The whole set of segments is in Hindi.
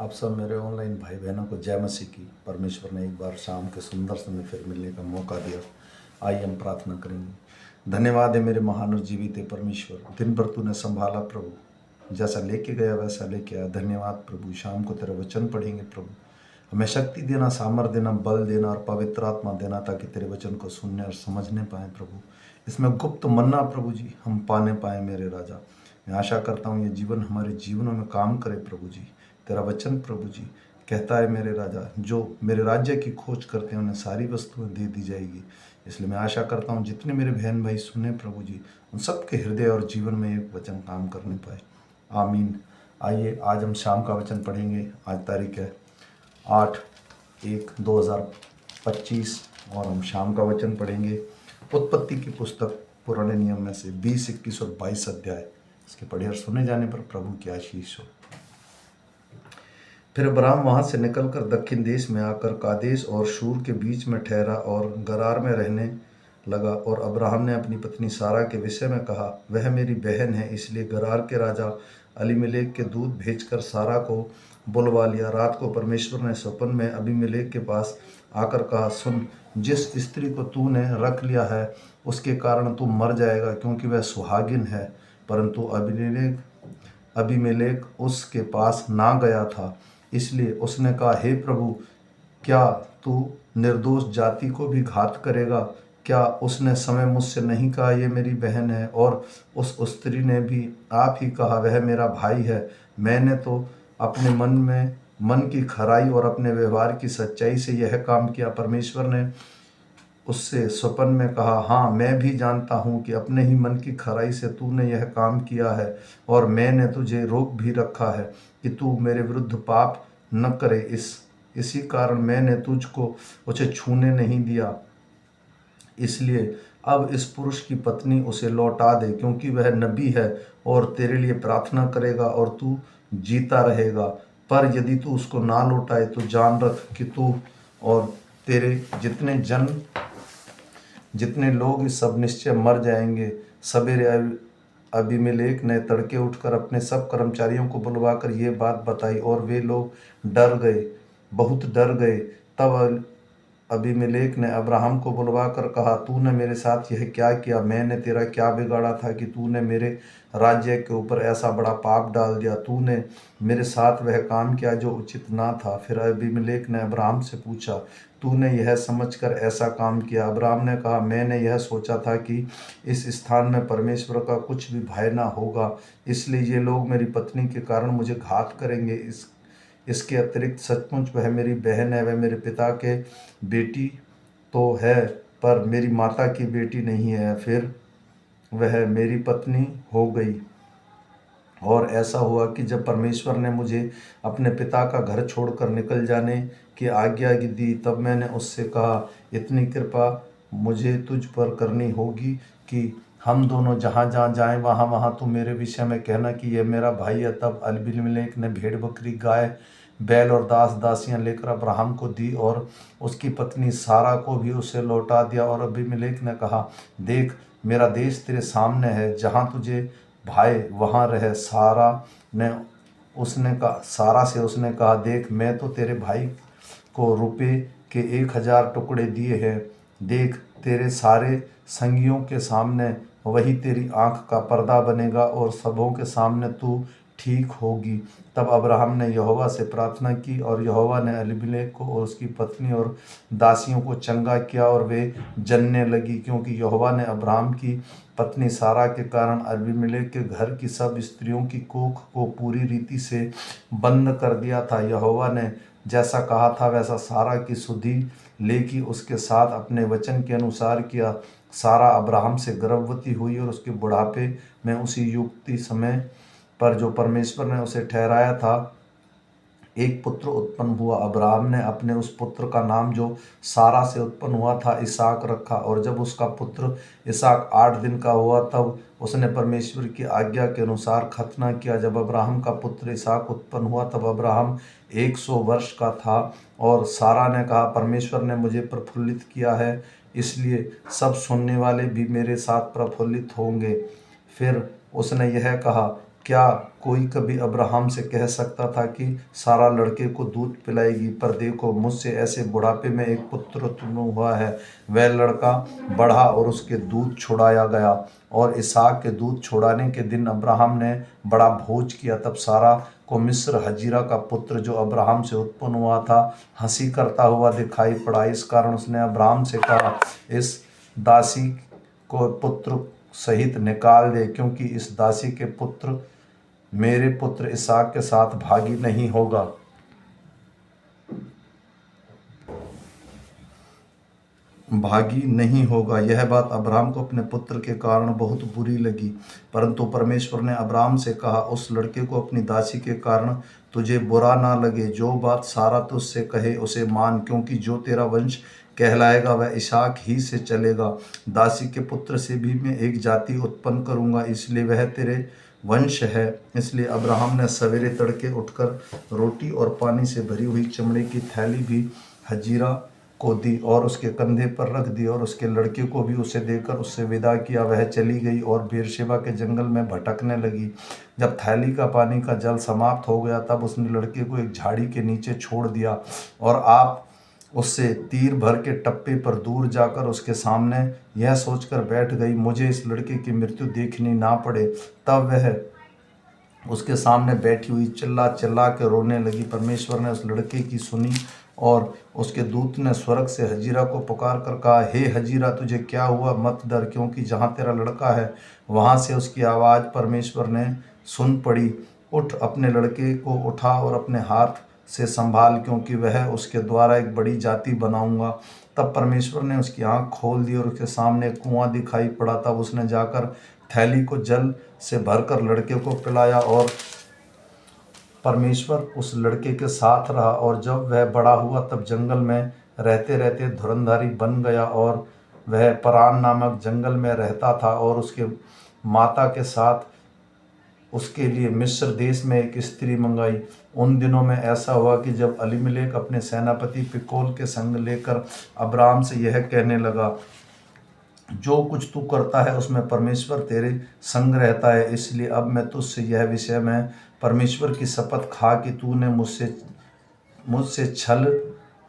आप सब मेरे ऑनलाइन भाई बहनों को जय मसीह की। परमेश्वर ने एक बार शाम के सुंदर समय फिर मिलने का मौका दिया। आइए हम प्रार्थना करेंगे। धन्यवाद है मेरे महान और जीवित है परमेश्वर, दिन भर तूने संभाला प्रभु, जैसा लेके गया वैसा लेके आया। धन्यवाद प्रभु। शाम को तेरा वचन पढ़ेंगे प्रभु, हमें शक्ति देना, सामर्थ्य देना, बल देना और पवित्र आत्मा देना, ताकि तेरे वचन को सुनने और समझने पाए प्रभु। इसमें गुप्त मन्ना प्रभु जी हम पाने पाए मेरे राजा। मैं आशा करता हूँ ये जीवन हमारे जीवनों में काम करे प्रभु जी। तेरा वचन प्रभु जी कहता है मेरे राजा, जो मेरे राज्य की खोज करते हैं उन्हें सारी वस्तुएं दे दी जाएगी। इसलिए मैं आशा करता हूँ जितने मेरे बहन भाई सुने प्रभु जी, उन सबके हृदय और जीवन में एक वचन काम करने पाए। आमीन। आइए आज हम शाम का वचन पढ़ेंगे। आज तारीख है 8/1/2025 और हम शाम का वचन पढ़ेंगे उत्पत्ति की पुस्तक पुराने नियम में से 20, 21 और 22 अध्याय। इसके पढ़े और सुने जाने पर प्रभु की आशीष हो। फिर अब्राहम वहां से निकलकर दक्षिण देश में आकर कादेश और शूर के बीच में ठहरा और गरार में रहने लगा। और अब्राहम ने अपनी पत्नी सारा के विषय में कहा, वह मेरी बहन है। इसलिए गरार के राजा अलीमेलेक के दूत भेजकर सारा को बुलवा लिया। रात को परमेश्वर ने स्वप्न में अबीमेलेक के पास आकर कहा, सुन, जिस स्त्री को तूने रख लिया है उसके कारण तू मर जाएगा, क्योंकि वह सुहागिन है। परंतु अबीमेलेक उसके पास ना गया था। इसलिए उसने कहा, हे प्रभु, क्या तू निर्दोष जाति को भी घात करेगा? क्या उसने समय मुझसे नहीं कहा ये मेरी बहन है? और उस स्त्री ने भी आप ही कहा वह मेरा भाई है। मैंने तो अपने मन की खराई और अपने व्यवहार की सच्चाई से यह काम किया। परमेश्वर ने उससे स्वप्न में कहा, हाँ, मैं भी जानता हूँ कि अपने ही मन की खराई से तूने यह काम किया है, और मैंने तुझे रोक भी रखा है कि तू मेरे विरुद्ध पाप न करे। इसी कारण मैंने तुझको उसे छूने नहीं दिया। इसलिए अब इस पुरुष की पत्नी उसे लौटा दे, क्योंकि वह नबी है और तेरे लिए प्रार्थना करेगा और तू जीता रहेगा। पर यदि तू उसको ना लौटाए तो जान रख कि तू और तेरे जितने लोग इस सब निश्चय मर जाएंगे। सवेरे अबीमेलेक ने तड़के उठकर अपने सब कर्मचारियों को बुलवाकर ये बात बताई, और वे लोग डर गए, बहुत डर गए। तब अबीमेलेक ने अब्राहम को बुलवाकर कहा, तूने मेरे साथ यह क्या किया? मैंने तेरा क्या बिगाड़ा था कि तूने मेरे राज्य के ऊपर ऐसा बड़ा पाप डाल दिया? तूने मेरे साथ वह काम किया जो उचित ना था। फिर अबीमेलेक ने अब्राहम से पूछा, तूने यह समझकर ऐसा काम किया? अब्राहम ने कहा, मैंने यह सोचा था कि इस स्थान में परमेश्वर का कुछ भी भय ना होगा, इसलिए ये लोग मेरी पत्नी के कारण मुझे घात करेंगे। इसके अतिरिक्त सचमुच वह मेरी बहन है। वह मेरे पिता के बेटी तो है, पर मेरी माता की बेटी नहीं है। फिर वह मेरी पत्नी हो गई। और ऐसा हुआ कि जब परमेश्वर ने मुझे अपने पिता का घर छोड़कर निकल जाने की आज्ञा दी, तब मैंने उससे कहा, इतनी कृपा मुझे तुझ पर करनी होगी कि हम दोनों जहाँ जहाँ जाएं वहाँ वहाँ तू मेरे विषय में कहना कि यह मेरा भाई है। तब अबीमेलेक ने भेड़ बकरी, गाय बैल और दास दासियां लेकर अब्राहम को दी और उसकी पत्नी सारा को भी उसे लौटा दिया। और अबीमेलेक ने कहा, देख, मेरा देश तेरे सामने है, जहाँ तुझे भाई वहाँ रहे। सारा से उसने कहा, देख, मैं तो तेरे भाई को रुपये के 1000 टुकड़े दिए हैं। देख, तेरे सारे संगियों के सामने वही तेरी आंख का पर्दा बनेगा और सबों के सामने तू ठीक होगी। तब अब्राहम ने यहोवा से प्रार्थना की, और यहोवा ने अबीमेलेक को और उसकी पत्नी और दासियों को चंगा किया, और वे जनने लगी, क्योंकि यहोवा ने अब्राहम की पत्नी सारा के कारण अबीमेलेक के घर की सब स्त्रियों की कोख को पूरी रीति से बंद कर दिया था। यहोवा ने जैसा कहा था वैसा सारा की सुधि लेकी उसके साथ अपने वचन के अनुसार किया। सारा अब्राहम से गर्भवती हुई, और उसके बुढ़ापे में उसी युक्ति समय पर जो परमेश्वर ने उसे ठहराया था, एक पुत्र उत्पन्न हुआ। अब्राहम ने अपने उस पुत्र का नाम जो सारा से उत्पन्न हुआ था इसहाक रखा। और जब उसका पुत्र इसहाक 8 दिन का हुआ, तब उसने परमेश्वर की आज्ञा के अनुसार खतना किया। जब अब्राहम का पुत्र इसहाक उत्पन्न हुआ, तब अब्राहम 100 वर्ष का था। और सारा ने कहा, परमेश्वर ने मुझे प्रफुल्लित किया है, इसलिए सब सुनने वाले भी मेरे साथ प्रफुल्लित होंगे। फिर उसने यह कहा, क्या कोई कभी अब्राहम से कह सकता था कि सारा लड़के को दूध पिलाएगी? पर देखो, मुझसे ऐसे बुढ़ापे में एक पुत्र उत्पन्न हुआ है। वह लड़का बढ़ा और उसके दूध छुड़ाया गया। और इसहाक के दूध छुड़ाने के दिन अब्राहम ने बड़ा भोज किया। तब सारा को मिस्र हजीरा का पुत्र जो अब्राहम से उत्पन्न हुआ था हंसी करता हुआ दिखाई पड़ा। इस कारण उसने अब्राहम से कहा, इस दासी को पुत्र सहित निकाल दे, क्योंकि इस दासी के पुत्र मेरे पुत्र इसहाक के साथ भागी नहीं होगा। यह बात अब्राहम को अपने पुत्र के कारण बहुत बुरी लगी। परंतु परमेश्वर ने अब्राहम से कहा, उस लड़के को अपनी दासी के कारण तुझे बुरा ना लगे। जो बात सारा तुझसे कहे उसे मान, क्योंकि जो तेरा वंश कहलाएगा वह इसहाक ही से चलेगा। दासी के पुत्र से भी मैं एक जाति उत्पन्न करूंगा, इसलिए वह तेरे वंश है। इसलिए अब्राहम ने सवेरे तड़के उठकर रोटी और पानी से भरी हुई चमड़े की थैली भी हजीरा को दी और उसके कंधे पर रख दी, और उसके लड़के को भी उसे देकर उससे विदा किया। वह चली गई और बेरशेबा के जंगल में भटकने लगी। जब थैली का पानी का जल समाप्त हो गया तब उसने लड़के को एक झाड़ी के नीचे छोड़ दिया, और आप उससे तीर भर के टप्पे पर दूर जाकर उसके सामने यह सोचकर बैठ गई, मुझे इस लड़के की मृत्यु देखनी ना पड़े। तब वह उसके सामने बैठी हुई चिल्ला चिल्ला के रोने लगी। परमेश्वर ने उस लड़के की सुनी, और उसके दूत ने स्वर्ग से हजीरा को पुकार कर कहा, हे हजीरा, तुझे क्या हुआ? मत डर, क्योंकि जहाँ तेरा लड़का है वहाँ से उसकी आवाज़ परमेश्वर ने सुन पड़ी। उठ, अपने लड़के को उठा और अपने हाथ से संभाल, क्योंकि वह उसके द्वारा एक बड़ी जाति बनाऊंगा। तब परमेश्वर ने उसकी आंख खोल दी और उसके सामने एक कुआं दिखाई पड़ा। तब उसने जाकर थैली को जल से भरकर लड़के को पिलाया, और परमेश्वर उस लड़के के साथ रहा। और जब वह बड़ा हुआ तब जंगल में रहते रहते धुरंधारी बन गया, और वह परान नामक जंगल में रहता था। और उसके माता के साथ उसके लिए मिस्र देश में एक स्त्री मंगाई। उन दिनों में ऐसा हुआ कि जब अलीमेलेक अपने सेनापति पिकोल के संग लेकर अब्राम से यह कहने लगा, जो कुछ तू करता है उसमें परमेश्वर तेरे संग रहता है, इसलिए अब मैं तुझसे यह विषय में परमेश्वर की शपथ खा कि तूने मुझसे छल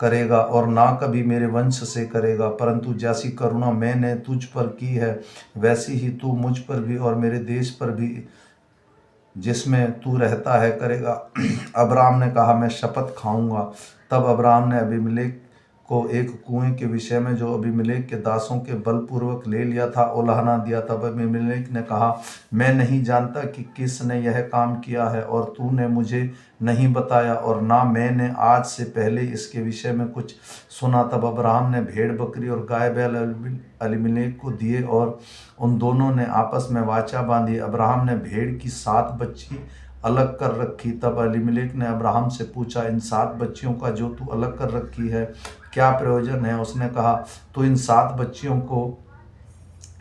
करेगा और ना कभी मेरे वंश से करेगा, परंतु जैसी करुणा मैंने तुझ पर की है वैसी ही तू मुझ पर भी और मेरे देश पर भी जिसमें तू रहता है करेगा। अब्राम ने कहा, मैं शपथ खाऊंगा। तब अब्राम ने अबीमेलेक को एक कुएं के विषय में जो अबीमेलेक के दासों के बलपूर्वक ले लिया था उलाहना दिया। तब अबीमेलेक ने कहा, मैं नहीं जानता कि किसने यह काम किया है, और तूने मुझे नहीं बताया, और ना मैंने आज से पहले इसके विषय में कुछ सुना। तब अब्राहम ने भेड़ बकरी और गाय बैल अबीमेलेक को दिए, और उन दोनों ने आपस में वाचा बांधी। अब्राहम ने भेड़ की 7 बच्ची अलग कर रखी। तब अबीमेलेक ने अब्राहम से पूछा, इन 7 बच्चियों का जो तू अलग कर रखी है क्या प्रयोजन है? उसने कहा, तो इन 7 बच्चियों को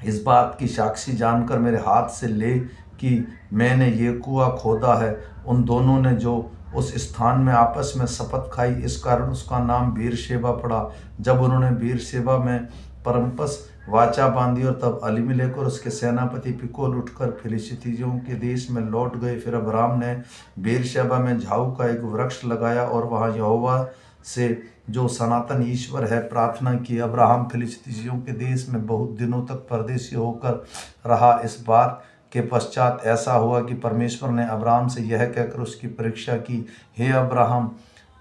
इस बात की साक्षी जानकर मेरे हाथ से ले कि मैंने ये कुआं खोदा है। उन दोनों ने जो उस स्थान में आपस में शपथ खाई, इस कारण उसका नाम बेरशेबा पड़ा। जब उन्होंने बेरशेबा में परमपस वाचा बांधी, और तब अलीमेलेक और उसके सेनापति पिकोल उठकर फिलिस्तीयों के देश में लौट गए। फिर अब्राम ने बेरशेबा में झाऊ का एक वृक्ष लगाया और वहाँ यहोवा से जो सनातन ईश्वर है प्रार्थना की। अब्राहम फिलिस्तीयों के देश में बहुत दिनों तक परदेशी होकर रहा। इस बात के पश्चात ऐसा हुआ कि परमेश्वर ने अब्राहम से यह कहकर उसकी परीक्षा की, हे अब्राहम।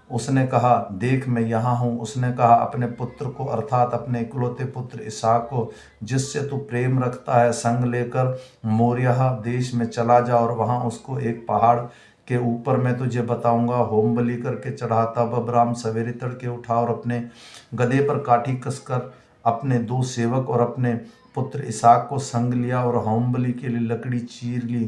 उसने कहा, देख मैं यहाँ हूँ। उसने कहा, अपने पुत्र को अर्थात अपने इकलौते पुत्र इसहाक को जिससे तू प्रेम रखता है संग लेकर मोरिया देश में चला जा, और वहाँ उसको एक पहाड़ के ऊपर मैं तुझे बताऊंगा होम बलि करके चढ़ा। तब अब्राम सवेरे तड़के उठा और अपने गदहे पर काठी कसकर अपने 2 सेवक और अपने पुत्र इसहाक को संग लिया और होम बलि के लिए लकड़ी चीर ली।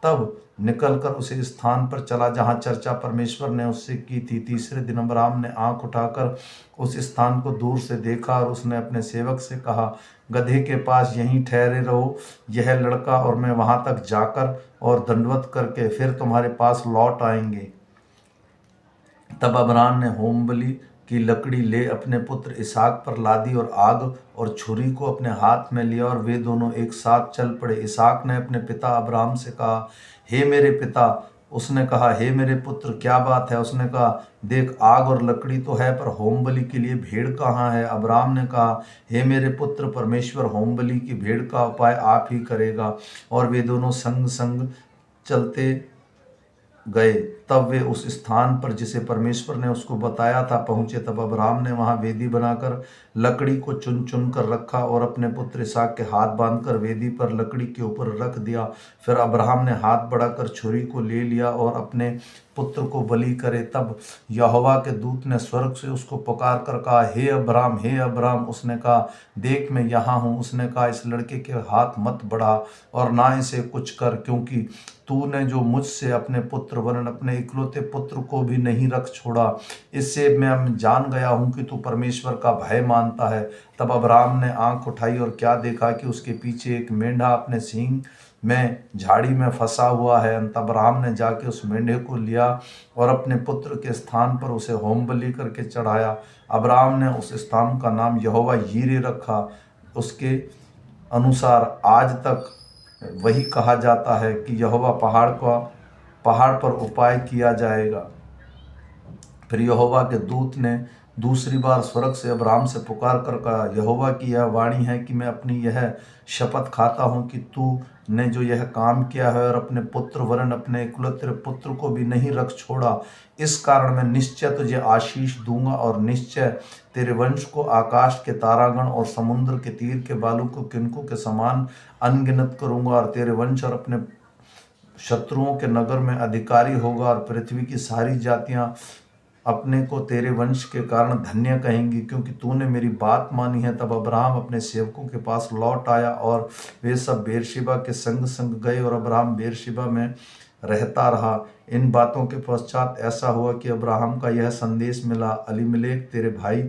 तब निकलकर उसे स्थान पर चला जहाँ चर्चा परमेश्वर ने उससे की थी। तीसरे दिन अब्राम ने आंख उठाकर उस स्थान को दूर से देखा, और उसने अपने सेवक से कहा, गधे के पास यहीं ठहरे रहो, यह लड़का और मैं वहां तक जाकर और दंडवत करके फिर तुम्हारे पास लौट आएंगे। तब अब्राम ने होम बलि की लकड़ी ले अपने पुत्र इसहाक पर लादी और आग और छुरी को अपने हाथ में लिया और वे दोनों एक साथ चल पड़े। इसहाक ने अपने पिता अब्राहम से कहा, हे मेरे पिता। उसने कहा, हे मेरे पुत्र, क्या बात है? उसने कहा, देख, आग और लकड़ी तो है, पर होम बलि के लिए भेड़ कहाँ है? अब्राहम ने कहा, हे मेरे पुत्र, परमेश्वर होम बलि की भेड़ का उपाय आप ही करेगा। और वे दोनों संग संग चलते गए। तब वे उस स्थान पर जिसे परमेश्वर ने उसको बताया था पहुंचे। तब अब्राहम ने वहां वेदी बनाकर लकड़ी को चुन चुन कर रखा और अपने पुत्र इसहाक के हाथ बांधकर वेदी पर लकड़ी के ऊपर रख दिया। फिर अब्राहम ने हाथ बढ़ाकर छुरी को ले लिया और अपने पुत्र को बलि करे। तब यहोवा के दूत ने स्वर्ग से उसको पुकार कर कहा, हे अब्राहम, हे अब्राहम। उसने कहा, देख, मैं यहाँ हूँ। उसने कहा, इस लड़के के हाथ मत बढ़ा और ना इसे कुछ कर, क्योंकि तूने जो मुझसे अपने पुत्र वरन अपने इकलौते पुत्र को भी नहीं रख छोड़ा। इससे मैं जान गया हूँ कि तू परमेश्वर का भय मानता है। तब अब्राहम ने आंख उठाई और क्या देखा कि उसके पीछे एक मेंढा अपने सींग में झाड़ी में फंसा हुआ है। तब अब्राहम ने जाके उस मेंढे को लिया और अपने पुत्र के स्थान पर उसे होम बलि करके चढ़ाया। अब्राहम ने उस स्थान का नाम यहोवा यीरे रखा। उसके अनुसार आज तक वही कहा जाता है कि यहोवा पहाड़ पर उपाय किया जाएगा। फिर यहोवा के दूत ने दूसरी बार स्वर्ग से अब्राहम से पुकार कर कहा, यहोवा की यह वाणी है कि मैं अपनी यह शपथ खाता हूँ कि तू ने जो यह काम किया है और अपने पुत्र वरन अपने इकलौते पुत्र को भी नहीं रख छोड़ा, इस कारण मैं निश्चय तुझे आशीष दूंगा और निश्चय तेरे वंश को आकाश के तारागण और समुद्र के तीर के बालू को किनकों के समान अनगिनत करूंगा। और तेरे वंश और अपने शत्रुओं के नगर में अधिकारी होगा और पृथ्वी की सारी जातियां अपने को तेरे वंश के कारण धन्य कहेंगी, क्योंकि तूने मेरी बात मानी है। तब अब्राहम अपने सेवकों के पास लौट आया और वे सब बेरशिबा के संग संग गए और अब्राहम बेरशिबा में रहता रहा। इन बातों के पश्चात ऐसा हुआ कि अब्राहम का यह संदेश मिला, अलीमेलेक तेरे भाई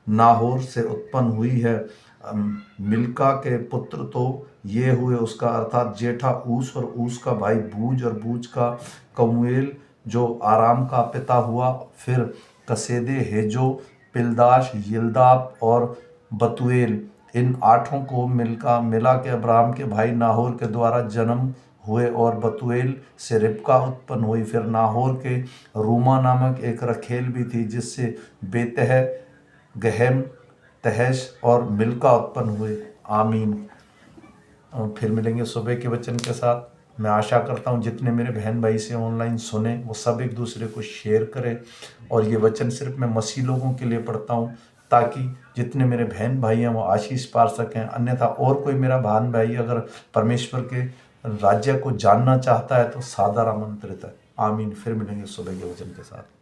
नाहोर से उत्पन्न हुई है। मिल्का के पुत्र तो ये हुए, उसका अर्थात जेठा ऊस और ऊस का भाई बूज और बूज का कमूएल जो आराम का पिता हुआ। फिर कसेदे, हेजो, पिलदाश, यिल्दाब और बतूएल, इन आठों को मिला के अब्राहम के भाई नाहोर के द्वारा जन्म हुए और बतूएल से रिबका उत्पन्न हुई। फिर नाहोर के रूमा नामक एक रखेल भी थी, जिससे बेतह, गहम, तहश और मिल्का उत्पन्न हुए। आमीन। फिर मिलेंगे सुबह के वचन के साथ। मैं आशा करता हूँ जितने मेरे बहन भाई से ऑनलाइन सुने वो सब एक दूसरे को शेयर करें। और ये वचन सिर्फ मैं मसीह लोगों के लिए पढ़ता हूँ ताकि जितने मेरे बहन भाई हैं वो आशीष पा सकें। अन्यथा और कोई मेरा बहन भाई अगर परमेश्वर के राज्य को जानना चाहता है तो सादर आमंत्रित है। आमीन। फिर मिलेंगे सुबह के वचन के साथ।